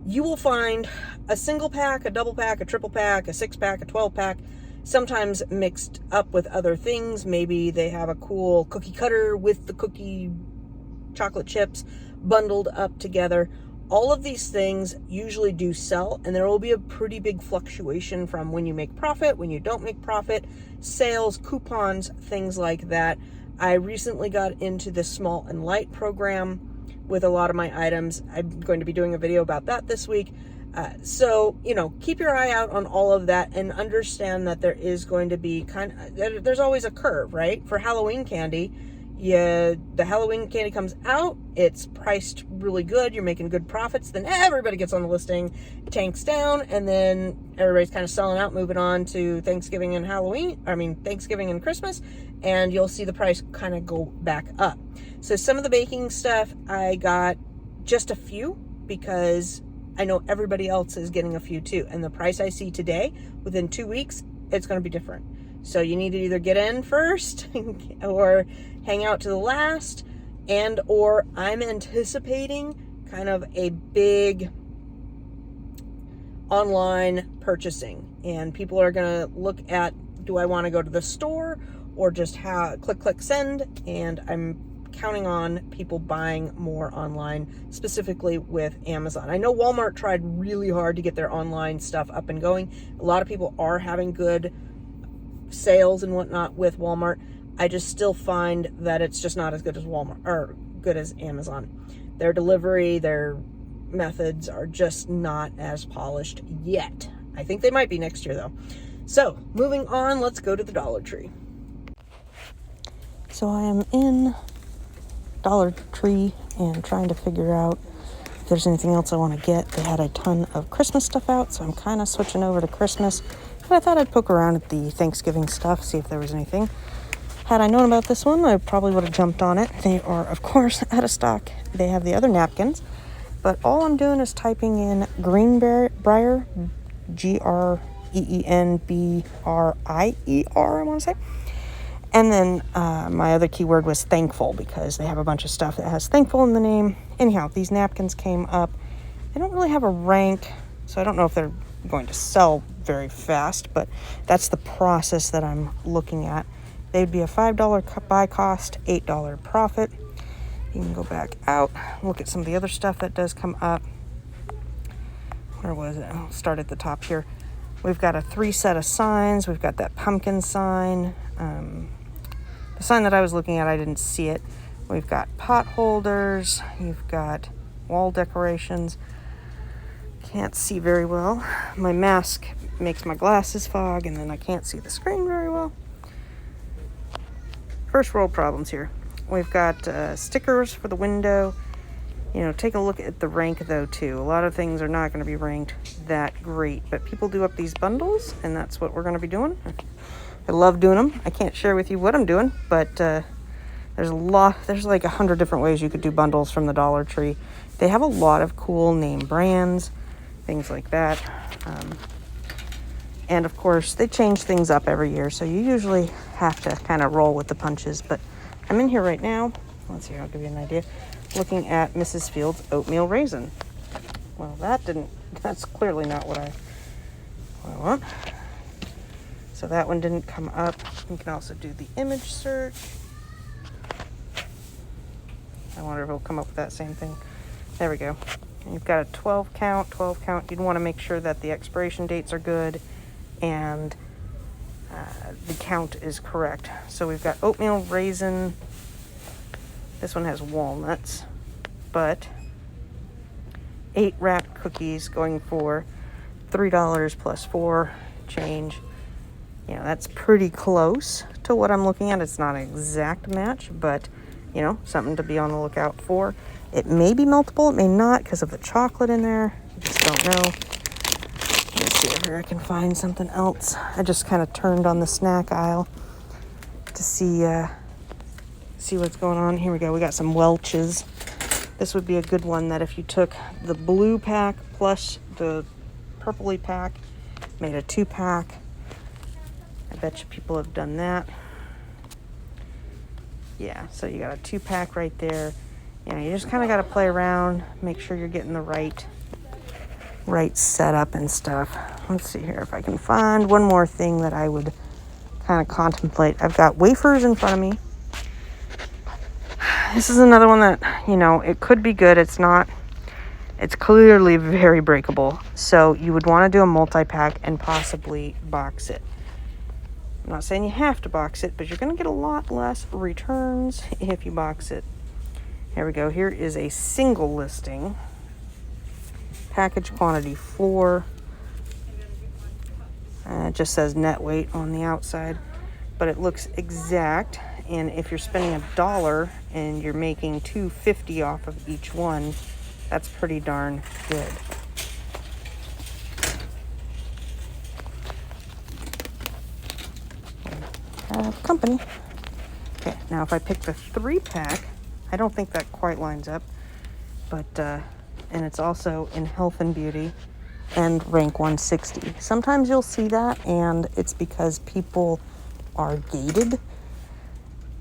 You will find a single pack, a double pack, a triple pack, a 6-pack, a 12-pack, sometimes mixed up with other things. Maybe they have a cool cookie cutter with the cookie chocolate chips bundled up together. All of these things usually do sell, and there will be a pretty big fluctuation from when you make profit, when you don't make profit, sales, coupons, things like that. I recently got into the Small and Light program with a lot of my items. I'm going to be doing a video about that this week. So, keep your eye out on all of that and understand that there is going to be there's always a curve, right? For Halloween candy, the Halloween candy comes out, it's priced really good, you're making good profits, then everybody gets on the listing, tanks down, and then everybody's kind of selling out, moving on to Thanksgiving and Christmas, and you'll see the price kind of go back up. So some of the baking stuff, I got just a few because I know everybody else is getting a few too, and the price I see today, within 2 weeks, it's going to be different. So you need to either get in first or hang out to the last, and or I'm anticipating kind of a big online purchasing, and people are going to look at, do I want to go to the store or just click send? And I'm counting on people buying more online, specifically with Amazon. I know Walmart tried really hard to get their online stuff up and going. A lot of people are having good sales and whatnot with Walmart. I just still find that it's just not as good as Walmart or good as Amazon. Their delivery, their methods are just not as polished yet. I think they might be next year though. So moving on, let's go to the Dollar Tree. So I am in Dollar Tree and trying to figure out if there's anything else I want to get. They had a ton of Christmas stuff out, so I'm kind of switching over to Christmas. But I thought I'd poke around at the Thanksgiving stuff, see if there was anything. Had I known about this one, I probably would have jumped on it. They are, of course, out of stock. They have the other napkins, but all I'm doing is typing in Greenbrier, Greenbrier, I want to say. And then my other keyword was thankful, because they have a bunch of stuff that has thankful in the name. Anyhow, these napkins came up. They don't really have a rank, so I don't know if they're going to sell very fast, but that's the process that I'm looking at. They'd be a $5 buy cost, $8 profit. You can go back out, look at some of the other stuff that does come up. Where was it? I'll start at the top here. We've got a 3 set of signs. We've got that pumpkin sign. The sign that I was looking at, I didn't see it. We've got pot holders. You've got wall decorations. Can't see very well. My mask makes my glasses fog, and then I can't see the screen very well. First world problems here. We've got stickers for the window. You know, take a look at the rank, though, too. A lot of things are not going to be ranked that great, but people do up these bundles, and that's what we're going to be doing. I love doing them. I can't share with you what I'm doing, but there's like 100 different ways you could do bundles from the Dollar Tree. They have a lot of cool name brands, things like that. And of course, they change things up every year, so you usually have to kind of roll with the punches. But I'm in here right now. Let's see, I'll give you an idea. Looking at Mrs. Field's oatmeal raisin. Well, that's clearly not what I want. So that one didn't come up. You can also do the image search. I wonder if it'll come up with that same thing. There we go. And you've got a 12 count. You'd want to make sure that the expiration dates are good and the count is correct. So we've got oatmeal raisin. This one has walnuts, but 8 wrapped cookies going for $3 plus 4 change. You know, that's pretty close to what I'm looking at. It's not an exact match, but, you know, something to be on the lookout for. It may be multiple, it may not because of the chocolate in there. I just don't know. Let's see if here I can find something else. I just kind of turned on the snack aisle to see what's going on. Here we go. We got some Welch's. This would be a good one that if you took the blue pack plus the purpley pack, made a 2-pack. I bet you people have done that. Yeah, so you got a 2-pack right there. You know, you just kind of got to play around, make sure you're getting the right setup and stuff. Let's see here if I can find one more thing that I would kind of contemplate. I've got wafers in front of me. This is another one that, you know, it could be good. It's not. It's clearly very breakable. So you would want to do a multi-pack and possibly box it. I'm not saying you have to box it, but you're going to get a lot less returns if you box it. Here we go. Here is a single listing. Package quantity 4. It just says net weight on the outside, but it looks exact. And if you're spending $1 and you're making $2.50 off of each one, that's pretty darn good. Have company. Okay, now if I pick the 3-pack, I don't think that quite lines up, but and it's also in health and beauty and rank 160. Sometimes you'll see that, and it's because people are gated,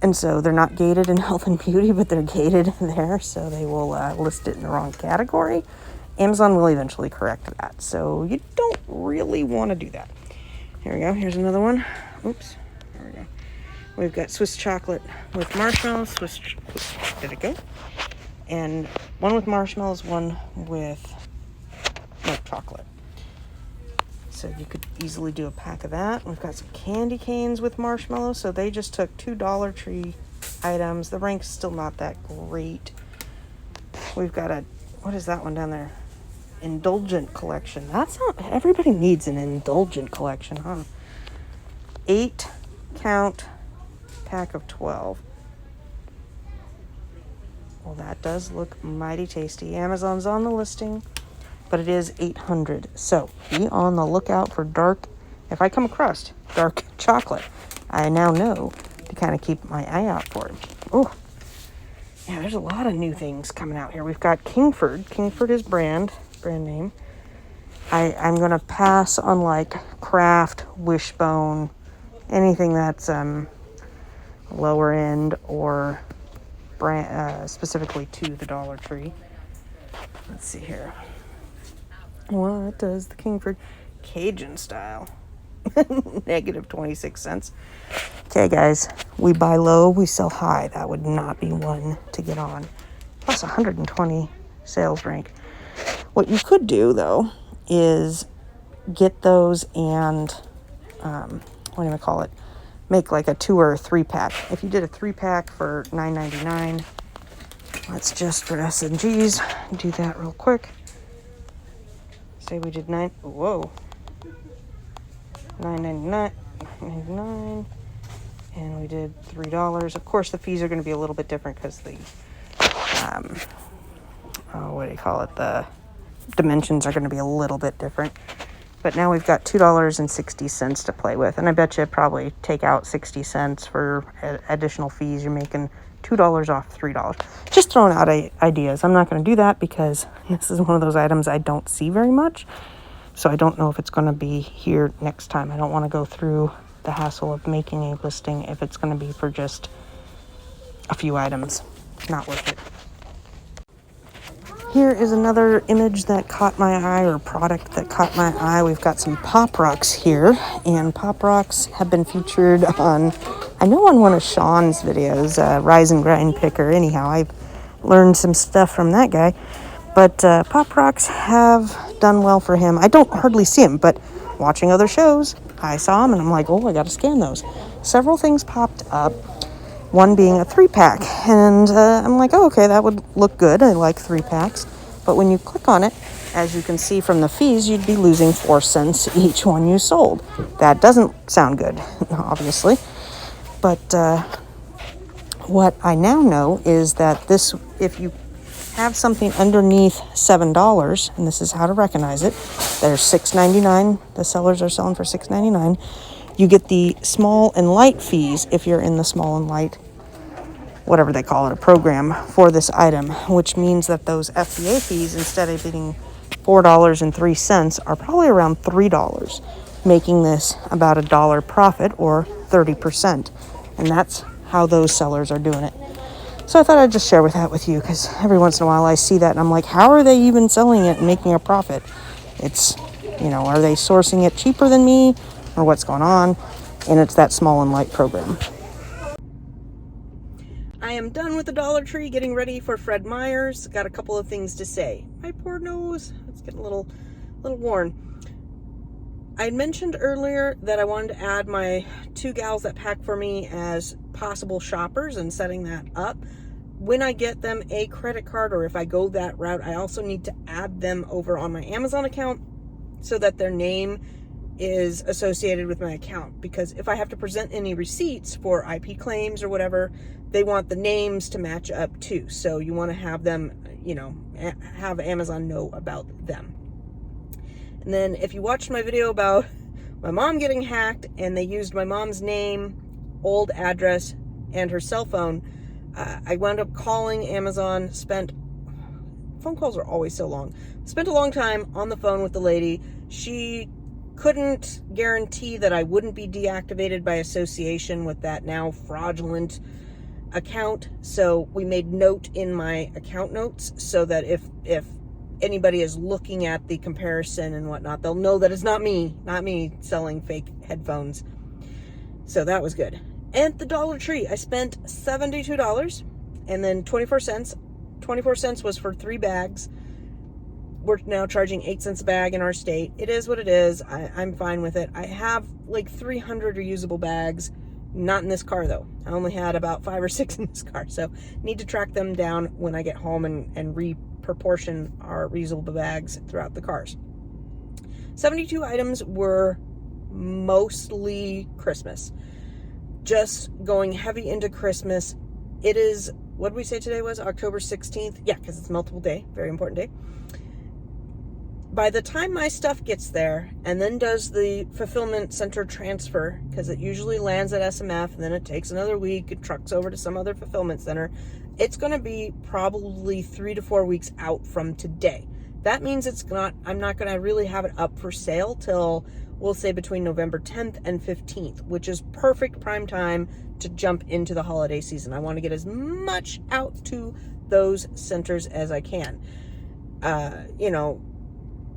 and so they're not gated in health and beauty, but they're gated there, so they will list it in the wrong category. Amazon will eventually correct that, so you don't really want to do that. Here we go. Here's another one. Oops. There we go. We've got Swiss chocolate with marshmallows. Did it go? And one with marshmallows, one with milk chocolate. So you could easily do a pack of that. We've got some candy canes with marshmallows. So they just took 2 Dollar Tree items. The rank's still not that great. We've got what is that one down there? Indulgent collection. That's not, everybody needs an indulgent collection, huh? 8 count pack of 12. Well, that does look mighty tasty. Amazon's on the listing, but it is $800. So be on the lookout for if I come across dark chocolate, I now know to kind of keep my eye out for it. Oh, yeah, there's a lot of new things coming out here. We've got Kingford. Kingford is brand name. I'm going to pass on like Kraft, Wishbone, anything that's lower end or brand, specifically to the Dollar Tree. Let's see here. What does the Kingford Cajun style? Negative 26 cents. Okay, guys, we buy low, we sell high. That would not be one to get on. Plus 120 sales rank. What you could do, though, is get those and, what do you call it? Make like a 2 or a 3 pack. If you did a 3 pack for $9.99, let's just for S&Gs do that real quick. Say we did $9.99, and we did $3. Of course, the fees are going to be a little bit different because the, the dimensions are going to be a little bit different. But now we've got $2.60 to play with, and I bet you probably take out 60 cents for additional fees. You're making $2 off $3. Just throwing out ideas. I'm not going to do that because this is one of those items I don't see very much. So I don't know if it's going to be here next time. I don't want to go through the hassle of making a listing if it's going to be for just a few items. Not worth it. Here is another image that caught my eye, or product that caught my eye. We've got some Pop Rocks here, and Pop Rocks have been featured on, I know on one of Sean's videos, Rise and Grind Picker. Anyhow, I've learned some stuff from that guy. But Pop Rocks have done well for him. I don't hardly see him, but watching other shows, I saw him, and I'm like, oh, I got to scan those. Several things popped up, one being a 3-pack. And I'm like, oh, okay, that would look good. I like 3-packs. But when you click on it, as you can see from the fees, you'd be losing 4 cents each one you sold. That doesn't sound good, obviously. But what I now know is that this, if you have something underneath $7, and this is how to recognize it, there's $6.99. The sellers are selling for $6.99. You get the small and light fees if you're in the small and light, whatever they call it, a program for this item, which means that those FBA fees, instead of being $4.03, are probably around $3, making this about $1 profit, or 30%. And that's how those sellers are doing it. So I thought I'd just share that with you, because every once in a while I see that and I'm like, how are they even selling it and making a profit? It's, are they sourcing it cheaper than me, or what's going on? And it's that small and light program. I am done with the Dollar Tree, getting ready for Fred Meyer's. Got a couple of things to say. My poor nose, it's getting a little worn. I had mentioned earlier that I wanted to add my 2 gals that pack for me as possible shoppers and setting that up. When I get them a credit card, or if I go that route, I also need to add them over on my Amazon account so that their name is associated with my account. Because if I have to present any receipts for IP claims or whatever, they want the names to match up too. So you want to have them, have Amazon know about them. And then if you watched my video about my mom getting hacked and they used my mom's name, old address, and her cell phone, I wound up calling Amazon, phone calls are always so long, spent a long time on the phone with the lady. She couldn't guarantee that I wouldn't be deactivated by association with that now fraudulent account. So we made note in my account notes so that if anybody is looking at the comparison and whatnot, they'll know that it's not me selling fake headphones. So that was good. At the Dollar Tree, I spent $72 and then 24 cents. 24 cents was for 3 bags. We're now charging 8 cents a bag in our state. It is what it is. I'm fine with it. I have like 300 reusable bags. Not in this car though. I only had about 5 or 6 in this car. So need to track them down when I get home and proportion our reusable bags throughout the cars. 72 items were mostly Christmas. Just going heavy into Christmas. It is, what did we say today was? October 16th? Yeah, because it's multiple day. Very important day. By the time my stuff gets there and then does the fulfillment center transfer, because it usually lands at SMF and then it takes another week, it trucks over to some other fulfillment center, it's going to be probably 3 to 4 weeks out from today. That means I'm not going to really have it up for sale till, we'll say, between November 10th and 15th, which is perfect prime time to jump into the holiday season. I want to get as much out to those centers as I can.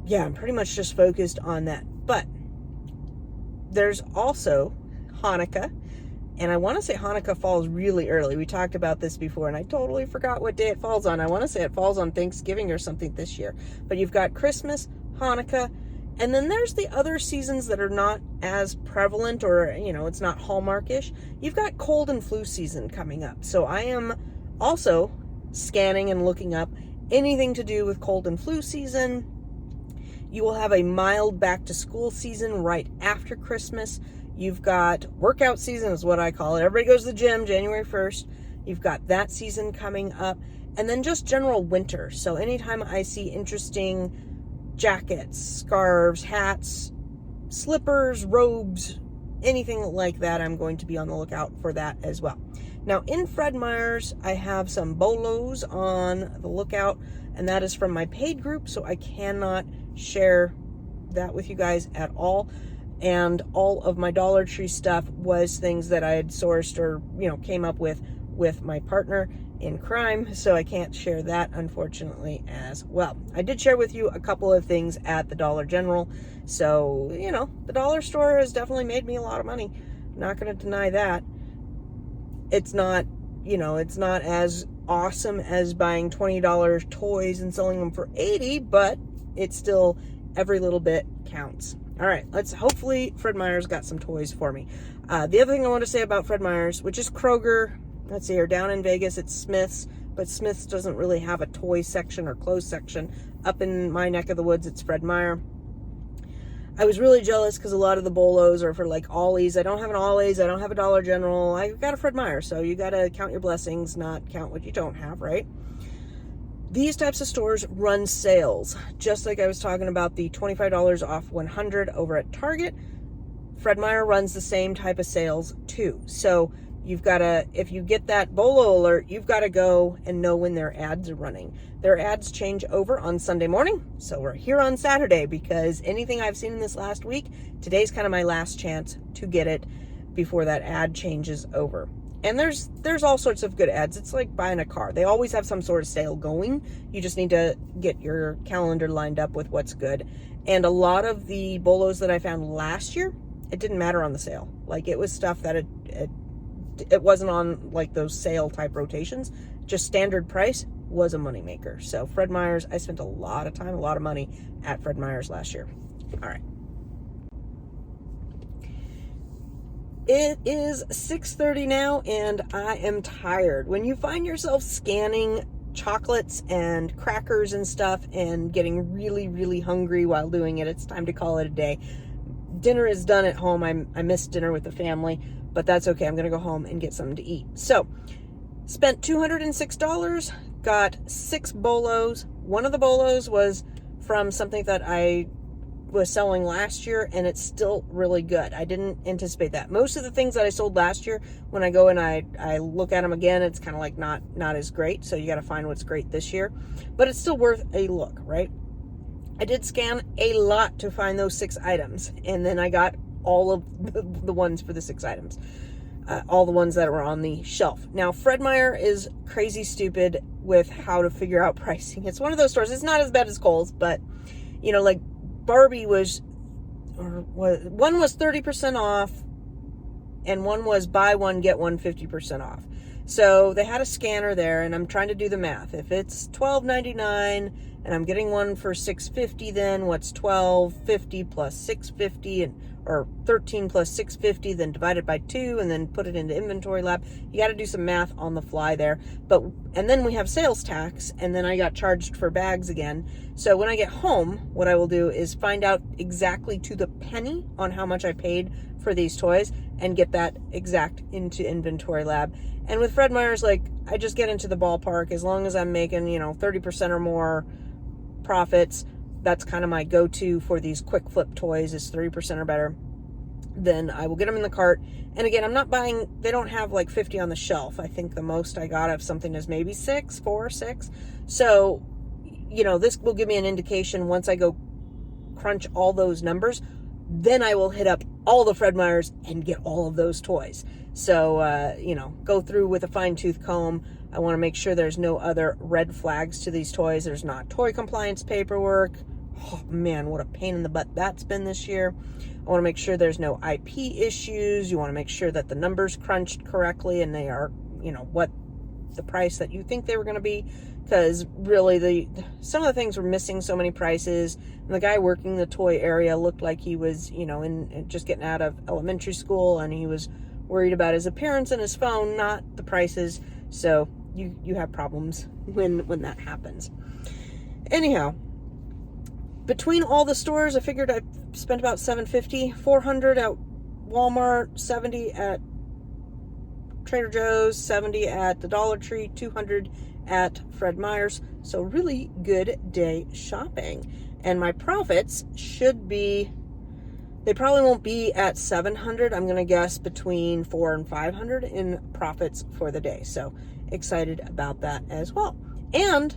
Yeah, I'm pretty much just focused on that. But there's also Hanukkah, and I want to say Hanukkah falls really early. We talked about this before, and I totally forgot what day it falls on. I want to say it falls on Thanksgiving or something this year. But you've got Christmas, Hanukkah, And then there's the other seasons that are not as prevalent, or, you know, it's not Hallmarkish. You've got cold and flu season coming up. So I am also scanning and looking up anything to do with cold and flu season. You will have a mild back to school season right after Christmas. You've got workout season is what I call it. Everybody goes to the gym January 1st. You've got that season coming up. And then just general winter. So anytime I see interesting jackets, scarves, hats, slippers, robes, anything like that, I'm going to be on the lookout for that as well. Now in Fred Meyer's, I have some bolos on the lookout, and that is from my paid group, so I cannot share that with you guys at all. And all of my Dollar Tree stuff was things that I had sourced or, you know, came up with my partner in crime, so I can't share that, unfortunately, as well. I did share with you a couple of things at the Dollar General, so, you know, the dollar store has definitely made me a lot of money. Not going to deny that. It's not, you know, it's not as awesome as buying $20 toys and selling them for $80, but it's still, every little bit counts. All right, hopefully Fred Meyer's got some toys for me. The other thing I want to say about Fred Meyer's, which is Kroger, let's see here, down in Vegas, it's Smith's, but Smith's doesn't really have a toy section or clothes section. Up in my neck of the woods, it's Fred Meyer. I was really jealous because a lot of the bolos are for like Ollie's. I don't have an Ollie's. I don't have a Dollar General. I got a Fred Meyer, so you got to count your blessings, not count what you don't have, right? These types of stores run sales. Just like I was talking about the $25 off 100 over at Target, Fred Meyer runs the same type of sales too. So you've got to, if you get that bolo alert, you've got to go and know when their ads are running. Their ads change over on Sunday morning, so we're here on Saturday because anything I've seen in this last week, today's kind of my last chance to get it before that ad changes over. And there's all sorts of good ads. It's like buying a car. They always have some sort of sale going. You just need to get your calendar lined up with what's good. And a lot of the bolos that I found last year, it didn't matter on the sale. Like, it was stuff that it wasn't on like those sale type rotations. Just standard price was a moneymaker. So Fred Meyer's, I spent a lot of time, a lot of money at Fred Meyer's last year. All right. It is 6:30 now, and I am tired. When you find yourself scanning chocolates and crackers and stuff and getting really, really hungry while doing it, it's time to call it a day. Dinner is done at home. I missed dinner with the family, but that's okay. I'm going to go home and get something to eat. So, spent $206, got 6 bolos. One of the bolos was from something that I was selling last year, and it's still really good. I didn't anticipate that. Most of the things that I sold last year, when I go and I look at them again, it's kind of like not as great. So you got to find what's great this year, but it's still worth a look, right? I did scan a lot to find those 6 items, and then I got all of the ones for the 6 items, all the ones that were on the shelf. Now, Fred Meyer is crazy stupid with how to figure out pricing. It's one of those stores. It's not as bad as Kohl's, but you know, like Barbie one was 30% off, and one was buy one, get one 50% off. So they had a scanner there, and I'm trying to do the math. If it's $12.99 and I'm getting one for $6.50, then what's $12.50 plus $6.50 or $13 plus $6.50, then divided by 2, and then put it into Inventory Lab. You got to do some math on the fly there. And then we have sales tax, and then I got charged for bags again. So when I get home, what I will do is find out exactly to the penny on how much I paid for these toys and get that exact into Inventory Lab. And with Fred Meyer's, like, I just get into the ballpark. As long as I'm making, 30% or more profits, that's kind of my go-to for these quick flip toys, is 30% or better. Then I will get them in the cart. And again, I'm not buying, they don't have like 50 on the shelf. I think the most I got of something is maybe 6. So, this will give me an indication once I go crunch all those numbers. Then I will hit up all the Fred Meyer's and get all of those toys. So, go through with a fine-tooth comb. I want to make sure there's no other red flags to these toys. There's not toy compliance paperwork. Oh man, what a pain in the butt that's been this year. I want to make sure there's no IP issues. You want to make sure that the numbers crunched correctly and they are, what the price that you think they were going to be, because really some of the things were missing so many prices, and the guy working the toy area looked like he was, you know, in just getting out of elementary school, and he was worried about his appearance and his phone, not the prices. So you have problems when that happens. Anyhow, between all the stores, I figured I spent about $750, $400 at Walmart, $70 at Trader Joe's, $70 at the Dollar Tree, $200 at Fred Meyer's. So really good day shopping. And my profits should be, they probably won't be at $700. I'm going to guess between $400 and $500 in profits for the day. So excited about that as well. And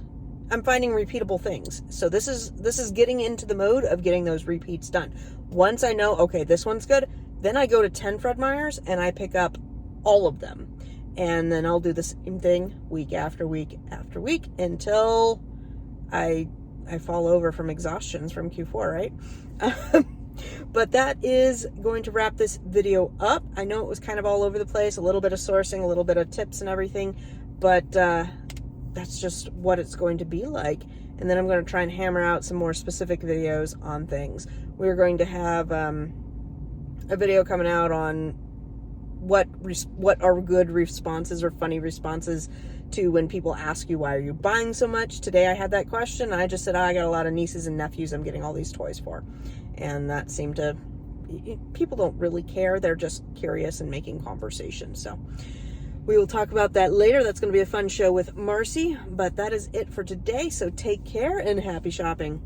I'm finding repeatable things. So this is getting into the mode of getting those repeats done. Once I know, okay, this one's good, then I go to 10 Fred Meyer's and I pick up all of them. And then I'll do the same thing week after week after week until I fall over from exhaustions from Q4, right? But that is going to wrap this video up. I know it was kind of all over the place, a little bit of sourcing, a little bit of tips and everything, but that's just what it's going to be like. And then I'm going to try and hammer out some more specific videos on things. We're going to have a video coming out on what are good responses or funny responses to when people ask you, why are you buying so much? Today I had that question. I just said, I got a lot of nieces and nephews I'm getting all these toys for. And that seemed to, people don't really care. They're just curious and making conversation. So we will talk about that later. That's going to be a fun show with Marcy. But that is it for today. So take care and happy shopping.